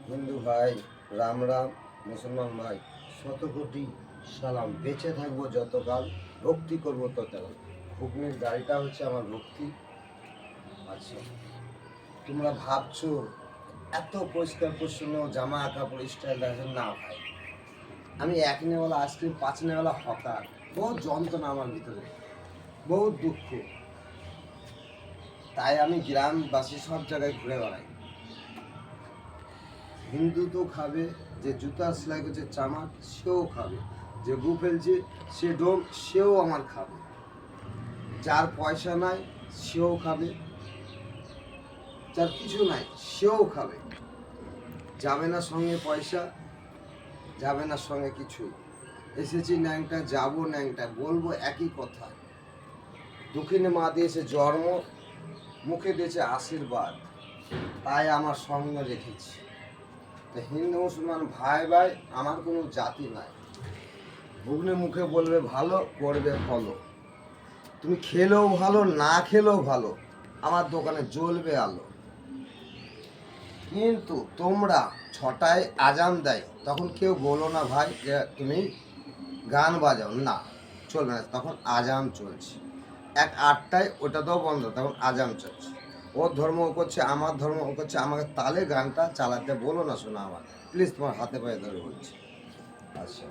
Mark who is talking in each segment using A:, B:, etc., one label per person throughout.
A: হিন্দু ভাই রাম রাম, মুসলমান ভাই শত কোটি সালাম। বেঁচে থাকবো যতকাল, ভক্তি করবো ততকাল। ঘুগনির গাড়িটা হচ্ছে আমার ভক্তি। আচ্ছা, তোমরা ভাবছো এত পরিষ্কার পরিচ্ছন্ন জামা কাপড় স্টাইল দেখেন না ভাই। আমি এক নেওয়ালা আইসক্রিম, পাঁচ নেওয়ালা হকার। বহুত যন্ত্রণা আমার ভিতরে, বহুত দুঃখ। তাই আমি গ্রামবাসী সব জায়গায় ঘুরে বেড়াই। হিন্দু তো খাবে, যে জুতা সেলাই করছে চামাক সেও খাবে, যে গু ফেলছে সে ডোম সেও আমার খাবে, যার পয়সা নাই সেও খাবে, যার কিছু নাই সেও খাবে। যাবে না সঙ্গে পয়সা, যাবে না সঙ্গে কিছুই। এসেছি ন্যাংটা, যাবো ন্যাংটা, বলবো একই কথা। দক্ষিণে মা দিয়েছে জন্ম, মুখে দিয়েছে আশীর্বাদ, তাই আমার সঙ্গে রেখেছি। তো হিন্দু মুসলমান ভাই ভাই, আমার কোনো জাতি নাই। ঘুগনি মুখে বলবে ভালো, করবে ফলো। তুমি খেলেও ভালো, না খেলেও ভালো, আমার দোকানে জ্বলবে আলো। কিন্তু তোমরা 6টায় আজান দেয়, তখন কেউ বলো না ভাই যে তুমি গান বাজাও, না চলবে না, তখন আজান চলছে। 8টায় ওটাতেও বন্ধ, তখন আজান চলছে। ওর ধর্ম ও করছে, আমার ধর্ম ও করছে, আমাকে তালে গানটা চালাতে বলো না শোনা আমার, প্লিজ তোমার হাতে পায়ে ধরে বলছি। আচ্ছা,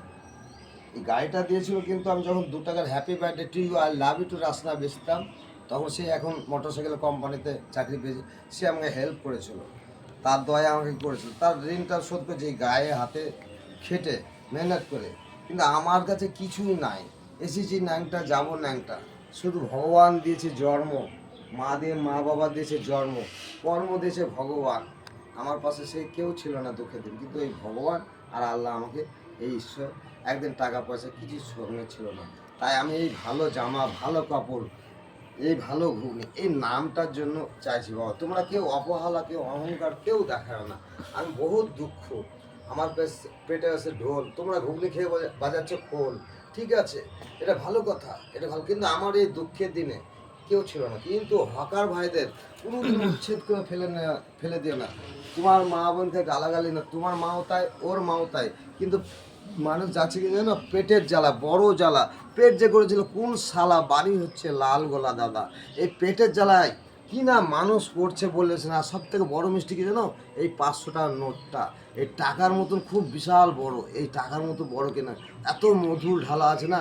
A: এই গাড়িটা দিয়েছিল, কিন্তু আমি যখন 2 টাকার happy birthday to you, I love you too Rasna বেচতাম, তখন সে এখন মোটরসাইকেল কোম্পানিতে চাকরি পেয়েছে। সে আমাকে হেল্প করেছিল, তার দয়া আমাকে করেছিল, তার ঋণটা শোধ করেছে এই গায়ে হাতে খেটে মেহনত করে। কিন্তু আমার কাছে কিছুই নাই। এসেছি ন্যাংটা, যাবো ন্যাংটা। শুধু ভগবান দিয়েছে জন্ম, মা বাবা দিয়েছে জন্ম, কর্ম দিয়েছে ভগবান। আমার পাশে সে কেউ ছিল না দুঃখের দিন, কিন্তু এই ভগবান আর আল্লাহ আমাকে, এই ঈশ্বর, একদিন টাকা পয়সা কিছু সঙ্গে ছিল না। তাই আমি এই ভালো জামা, ভালো কাপড়, এই ভালো ঘুগনি, এই নামটার জন্য চাইছি বাবা। তোমরা কেউ অবহেলা, কেউ অহংকার কেউ দেখায় না। আমি বহুত দুঃখ, আমার পেটে আছে ঢোল, তোমরা ঘুগনি খেয়ে বাজাচ্ছ খোল। ঠিক আছে, এটা ভালো কথা, এটা ভালো, কিন্তু আমার এই দুঃখের দিনে কেউ ছিল না। কিন্তু হকার ভাইদের কোনোদিন উচ্ছেদ করে ফেলে দিও না। তোমার মা বোনকে গালাগালি না, তোমার মাও তাই, ওর মাও তাই, কিন্তু মানুষ যাচ্ছে কি জানো, পেটের জ্বালা, বড় জ্বালা। পেট যে করেছিল কোন শালা বাড়ি হচ্ছে লাল গোলা দাদা, এই পেটের জ্বালায় কি না মানুষ করছে বলেছে না। সব থেকে বড় মিষ্টি কি জানো, এই 500 টাকার নোটটা, এই টাকার মতন খুব বিশাল বড়, এই টাকার মতো বড় কিনা, এত মধুর ঢালা আছে না।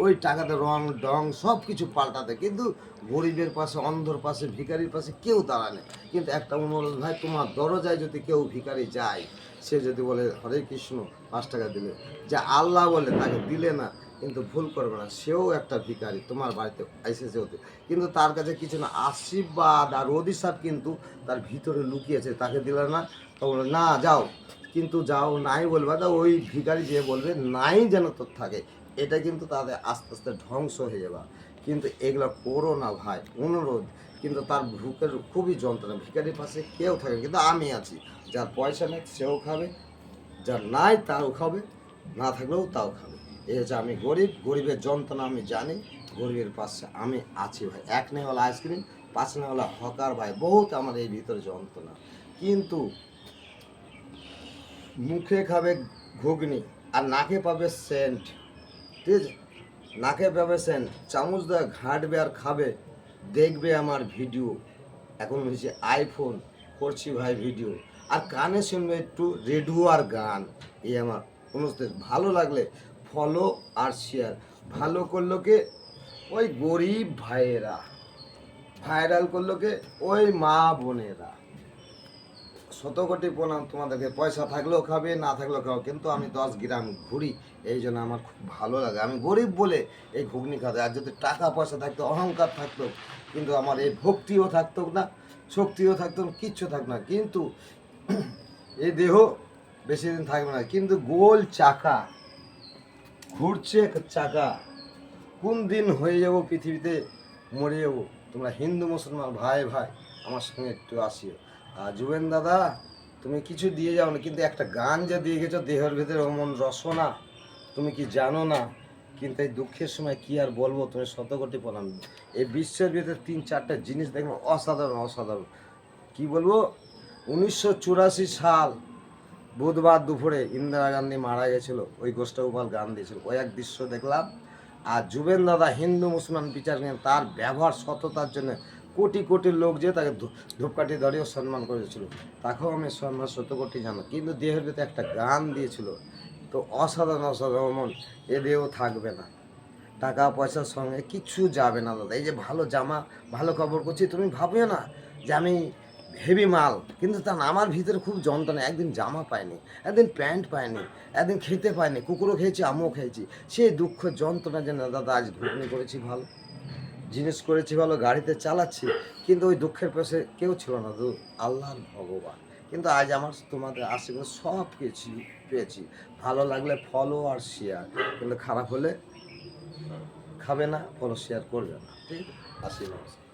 A: ওই টাকাতে রং ডং সব কিছু পাল্টাতে, কিন্তু গরিবের পাশে, অন্ধর পাশে, ভিখারির পাশে কেউ দাঁড়ায়। কিন্তু একটা অনুরোধ ভাই, তোমার দরজায় যদি কেউ ভিখারি যায়, সে যদি বলে হরে কৃষ্ণ 5 টাকা দিলে, যে আল্লাহ বলে তাকে দিলে না, কিন্তু ভুল করবে না, সেও একটা ভিখারি তোমার বাড়িতে এসেছে হতে। কিন্তু তার কাছে কিছু না, আশীর্বাদ আর অভিশাপ কিন্তু তার ভিতরে লুকিয়েছে, তাকে দিলে না, তো বলে না যাও, কিন্তু যাও নাই বলবে, তা ওই ভিখারি যে বলবে নাই যেন তোর থাকে, এটা কিন্তু তাদের আস্তে আস্তে ধ্বংস হয়ে যাবে। কিন্তু এগুলো করো না ভাই, অনুরোধ। কিন্তু তার ভুকের খুবই যন্ত্রণা, ভিখারির পাশে কেউ থাকে, কিন্তু আমি আছি। যার পয়সা নেই সেও খাবে, যার নাই তাও খাবে, না থাকলেও তাও খাবে। এই হচ্ছে, আমি গরিব, গরিবের যন্ত্রণা আমি জানি, গরিবের পাশে আমি আছি ভাই। 1 নেওয়ালা আইসক্রিম, 5 নেওয়ালা হকার ভাই, বহুত আমার এই ভিতরে যন্ত্রণা। কিন্তু মুখে খাবে ঘুগনি আর নাকে পাবে সেন্ট, ঠিক আছে, নাকে পাবে সেন্ট, চামচ দিয়ে ঘাঁটবে আর খাবে, দেখবে আমার ভিডিও। এখন হয়েছে আইফোন, করছি ভাই ভিডিও, আর কানে শুনবে একটু রেডিও আর গান। এই আমার অনুষ্ঠান ভালো লাগলে ফলো আর শেয়ার। ভালো করলো কে, ওই গরিব ভাইয়েরা, ভাইরাল করলো কে, ওই মা বোনেরা। শত কোটি প্রণাম তোমাদেরকে। পয়সা থাকলেও খাবে, না থাকলেও খাও, কিন্তু আমি 10 গ্রাম ঘুরি, এই জন্য আমার খুব ভালো লাগে। আমি গরিব বলে এই ঘুগনি খাতে। আর যদি টাকা পয়সা থাকতো, অহংকার থাকতো, কিন্তু আমার এই ভক্তিও থাকতো না, শক্তিও থাকতো না, কিচ্ছু থাকতো না। কিন্তু এই দেহ বেশি দিন থাকবে না, কিন্তু গোল চাকা ঘুরছে চাকা, কোন দিন হয়ে যাব পৃথিবীতে, মরে যাবো। তোমরা হিন্দু মুসলমান ভাই ভাই, আমার সঙ্গে একটু আসিও। আর জুবেন দাদা, তুমি কিছু দিয়ে যাও না, কিন্তু একটা গান যে দিয়ে গেছো, দেহের ভিতরে অমন রসনা, তুমি কি জানো না? কিন্তু এই দুঃখের সময় কি আর বলবো, তুমি শত কোটি প্রণাম। এই বিশ্বের ভিতরে 3-4টা জিনিস দেখবো অসাধারণ, অসাধারণ। কি বলবো, 1984 সাল বুধবার দুপুরে ইন্দিরা গান্ধী মারা গেছিল, ওই গোষ্ঠগোপাল গান দিয়েছিল, ওই এক দৃশ্য দেখলাম। আর যুবেন দাদা হিন্দু মুসলমান বিচার নিয়ে তার ব্যবহার সততার জন্য কোটি কোটি লোক যে তাকে ধূপকাঠি ধরেও সম্মান করেছিল, তাকেও আমি সম্মান 100 কোটি জানো। কিন্তু দেহের ভিতরে একটা গান দিয়েছিল, তো অসাধারণ অসাধারণ, এ দেহও থাকবে না, টাকা পয়সার সঙ্গে কিচ্ছু যাবে না দাদা। এই যে ভালো জামা ভালো কাপড় করছি, তুমি ভাবিও না যে আমি হেভি মাল, কিন্তু তা না, আমার ভিতরে খুব যন্ত্রণা। একদিন জামা পাইনি, একদিন প্যান্ট পাইনি, একদিন খেতে পাইনি, কুকুরও খেয়েছি আমিও খেয়েছি, সেই দুঃখ যন্ত্রণা যেন দাদা আজ ঘুগনি করেছি ভালো, জিনিস করেছি ভালো, গাড়িতে চালাচ্ছি, কিন্তু ওই দুঃখের পাশে কেউ ছিল না, তো আল্লাহর ভগবান। কিন্তু আজ আমার তোমাদের আশীর্বাদ সব কিছু পেয়েছি। ভালো লাগলে ফলো আর শেয়ার, কিন্তু খারাপ হলে খাবে না, ফলো শেয়ার করবে না, ঠিক আছে? আসি, নমস্কার।